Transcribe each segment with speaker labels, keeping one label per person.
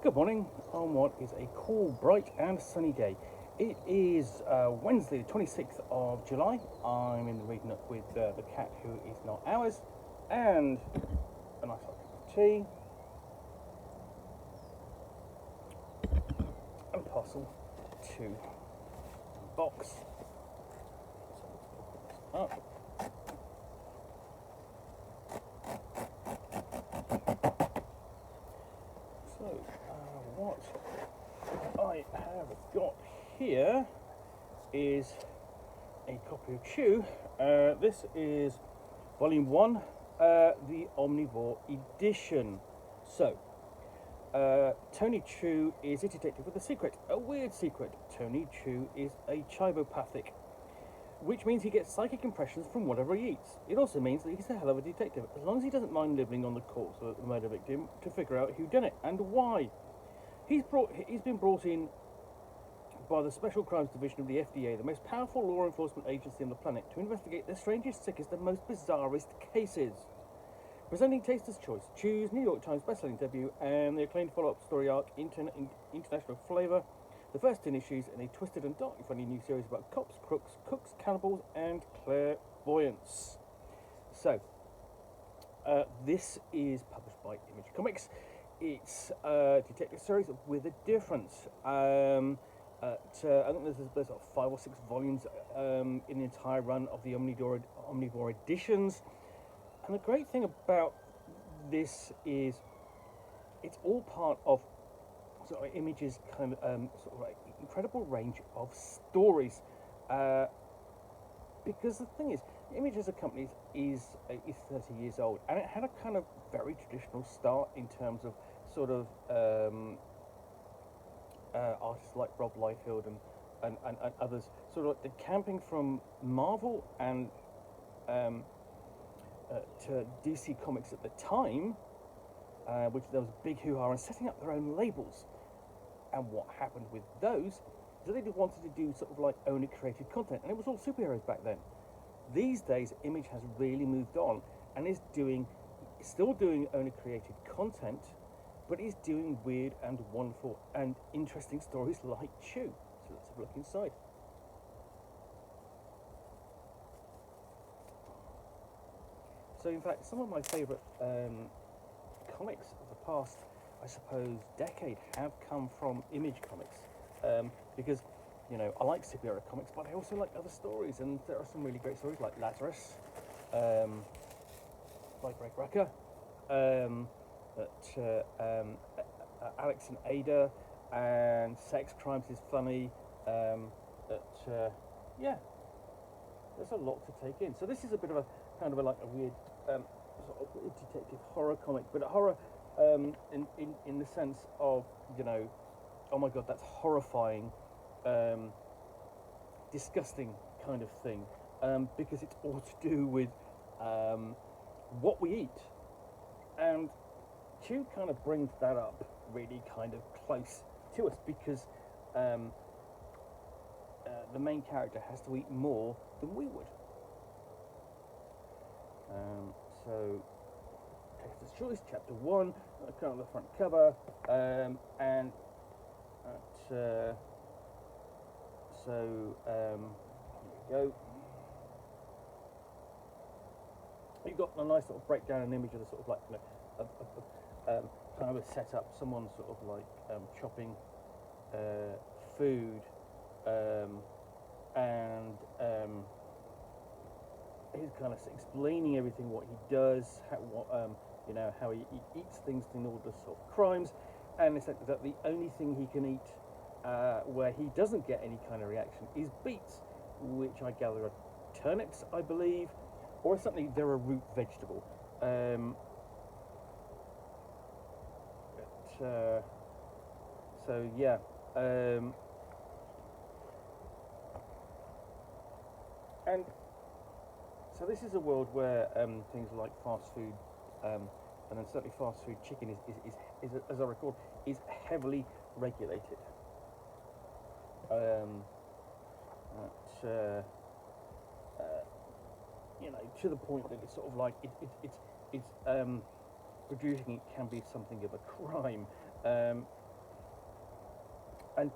Speaker 1: Good morning on what is a cool, bright, and sunny day. It is Wednesday, the 26th of July. I'm in the reading up with the cat who is not ours, and a nice hot cup of tea, and a parcel to box. So let's open this up. So, what I have got here is a copy of Chew. This is Volume 1, the Omnivore Edition. So, Tony Chew is a detective with a secret, a weird secret. Tony Chew is a chibopathic, which means he gets psychic impressions from whatever he eats. It also means that he's a hell of a detective, as long as he doesn't mind nibbling on the corpse of the murder victim to figure out who done it and why. He's been brought in by the Special Crimes Division of the FDA, the most powerful law enforcement agency on the planet, to investigate the strangest, sickest, and most bizarrest cases. Presenting Taster's Choice, Chew's New York Times bestselling debut, and the acclaimed follow-up story arc, International Flavor, the first 10 issues in a twisted and darkly funny new series about cops, crooks, cooks, cannibals, and clairvoyance. So, this is published by Image Comics. It's a detective series with a difference. I think there's like 5 or 6 volumes in the entire run of the Omnivore Editions. And the great thing about this is it's all part of sort of Image's kind of sort of like incredible range of stories. Because the thing is, Image as a company is 30 years old, and it had a kind of very traditional start in terms of sort of artists like Rob Liefeld and others, sort of like camping from Marvel and to DC Comics at the time, which there was a big hoo-ha, and setting up their own labels. And what happened with those is that they wanted to do sort of like owner created content, and it was all superheroes back then. These days, Image has really moved on and is still doing owner created content, but is doing weird and wonderful and interesting stories like Chew. So let's have a look inside. So in fact, some of my favourite comics of the past, I suppose, decade have come from Image Comics, because, you know, I like superhero comics, but I also like other stories, and there are some really great stories like Lazarus, by Greg Rucka, Alex and Ada, and Sex Crimes is Funny. Yeah, there's a lot to take in. So this is a bit of a kind of like a weird sort of detective horror comic, but a horror in the sense of, you know, oh my god, that's horrifying, disgusting kind of thing, because it's all to do with what we eat, and Chew kind of brings that up really kind of close to us, because the main character has to eat more than we would. So, Taster's Choice, Chapter 1, kind of the front cover, and here we go. You've got a nice sort of breakdown and image of the sort of like, you know, kind of a setup, someone sort of like chopping food, and he's kind of explaining everything, what he does, you know, how he eats things in order to solve crimes, and it's like that the only thing he can eat where he doesn't get any kind of reaction is beets, which I gather are turnips, I believe, or something. They're a root vegetable. So yeah. And so this is a world where things like fast food, and then certainly fast food chicken is as I recall, is heavily regulated. You know, to the point that it's sort of like it's producing it can be something of a crime. And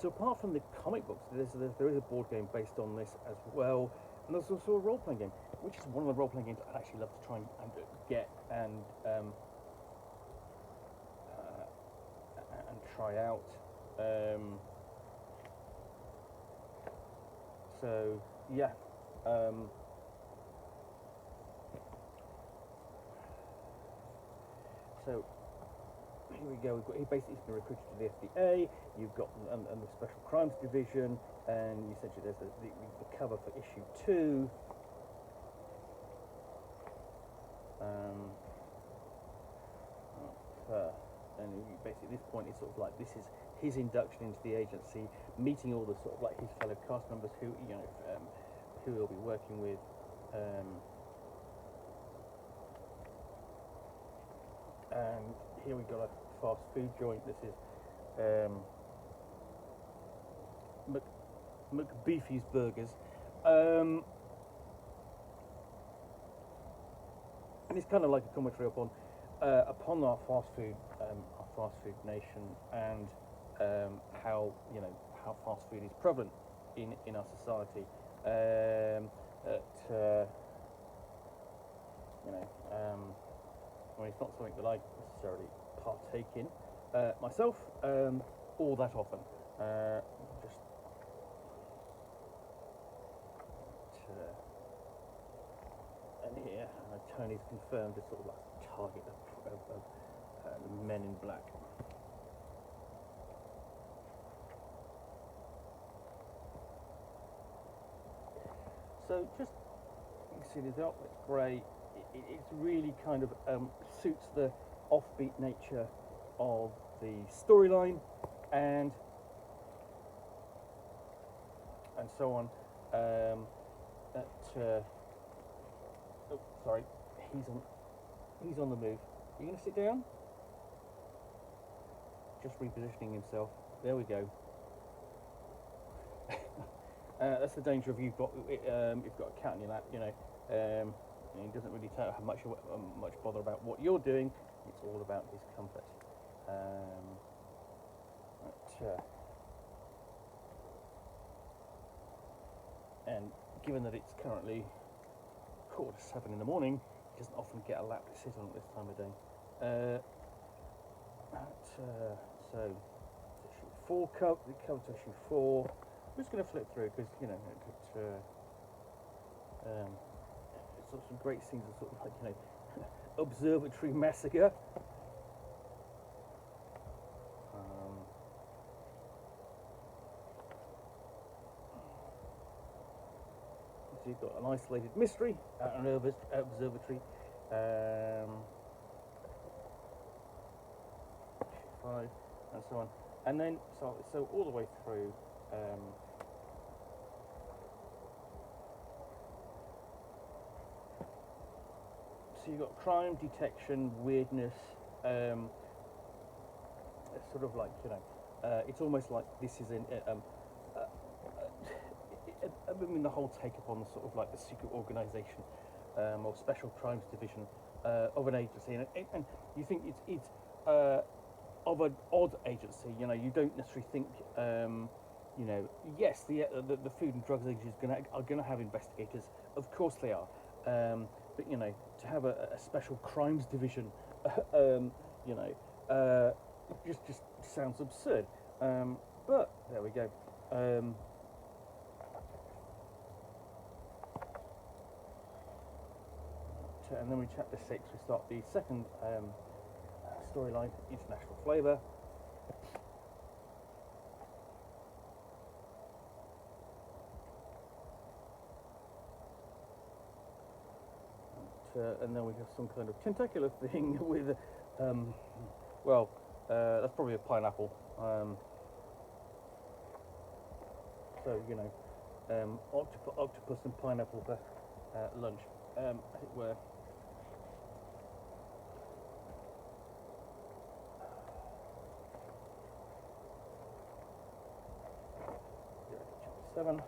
Speaker 1: so apart from the comic books, there is a board game based on this as well, and there's also a role-playing game, which is one of the role-playing games I'd actually love to try and get and try out. So yeah. So here we go. He basically has been recruited to the FDA. You've got and the Special Crimes Division, and essentially there's the cover for issue 2. And basically at this point it's sort of like this is his induction into the agency, meeting all the sort of like his fellow cast members who who he'll be working with. And here we got a fast food joint. This is McBeefy's Burgers, and it's kind of like a commentary upon our fast food nation, and how how fast food is prevalent in our society. I mean, it's not something that I necessarily partake in myself all that often. Just and here, Tony's confirmed as sort of like target of the Men in Black. So just you can see the artwork's grey. It really kind of suits the offbeat nature of the storyline and so on. Oh, sorry, he's on the move. Are you going to sit down? Just repositioning himself. There we go. That's the danger of you've got a cat in your lap, and he doesn't really have much bother about what you're doing. It's all about his comfort. And given that it's currently 6:45 in the morning, he doesn't often get a lap to sit on at this time of day. So issue 4 cover to issue 4. I'm just going to flip through because it's some great scenes of sort of like observatory massacre. So you've got an isolated mystery at an observatory. 5 and so on, and then so all the way through. So you've got crime detection, weirdness, sort of like it's almost like this is I mean the whole take upon the sort of like the secret organisation or special crimes division of an agency, and you think it's of an odd agency. You don't necessarily think yes, the Food and Drugs Agency are going to have investigators. Of course they are. But to have a special crimes division, just sounds absurd. But there we go. And then we chapter 6. We start the second storyline, international flavour. And then we have some kind of tentacular thing with, that's probably a pineapple. Octopus and pineapple for lunch, as it were. Chapter 7.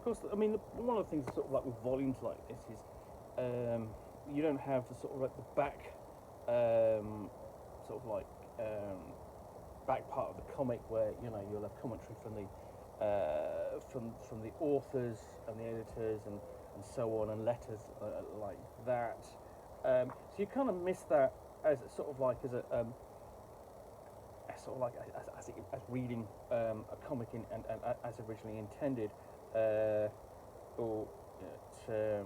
Speaker 1: Of course, I mean, one of the things sort of like with volumes like this is, you don't have the sort of like the back, sort of like back part of the comic where you'll have commentary from the authors and the editors and so on, and letters like that. So you kind of miss that as sort of like as as reading a comic and as originally intended, or yeah.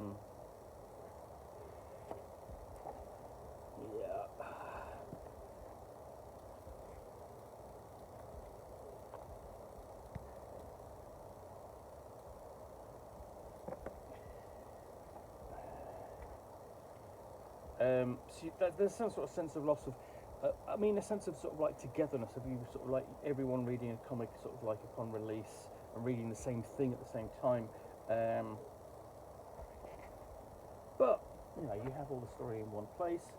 Speaker 1: So there's some sort of sense of loss of, I mean, a sense of sort of like togetherness of you sort of like everyone reading a comic sort of like upon release and reading the same thing at the same time. But you have all the story in one place.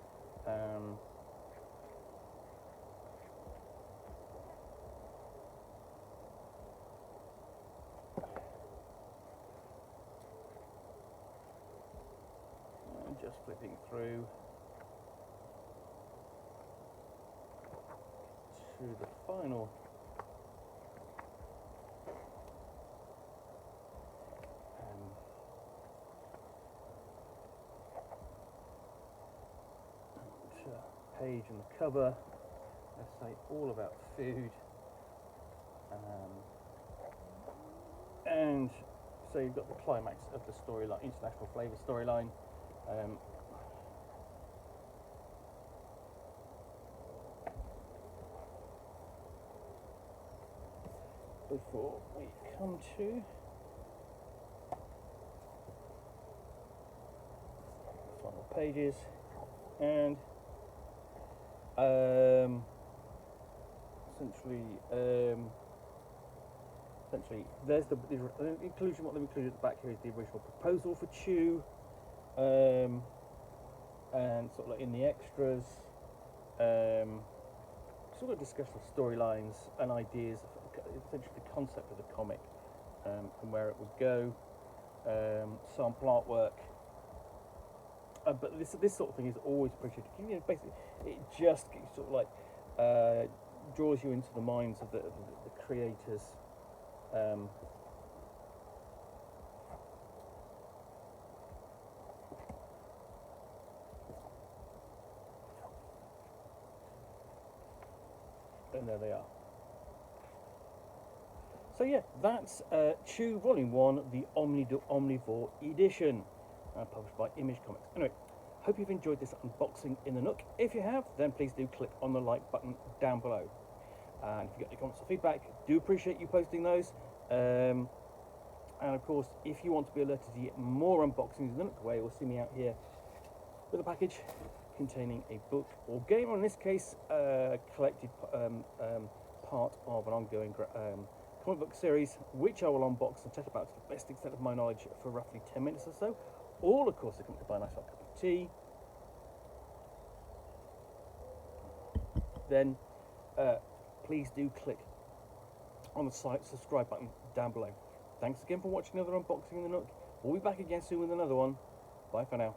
Speaker 1: And just flipping through to the final page and the cover. Let's say all about food, and so you've got the climax of the storyline, international flavour storyline. Before we come to the final pages, and essentially there's the inclusion. What they've included at the back here is the original proposal for Chew, and sort of like in the extras, sort of discussion of storylines and ideas, essentially the concept of the comic, and where it would go, sample artwork. But this sort of thing is always appreciated. Basically, it just sort of like draws you into the minds of the creators. And there they are. So yeah, that's Chew Volume 1, the Omnivore Edition, published by Image Comics. Anyway, hope you've enjoyed this unboxing in the Nook. If you have, then please do click on the like button down below. And if you've got any comments or feedback, do appreciate you posting those. And of course, if you want to be alerted to get more unboxings in the Nook way, you'll see me out here with a package containing a book or game, or in this case, collected part of an ongoing comic book series, which I will unbox and chat about to the best extent of my knowledge for roughly 10 minutes or so. All, of course, accompanied by a nice hot cup of tea. Then, please do click on the subscribe button down below. Thanks again for watching another unboxing in the Nook. We'll be back again soon with another one. Bye for now.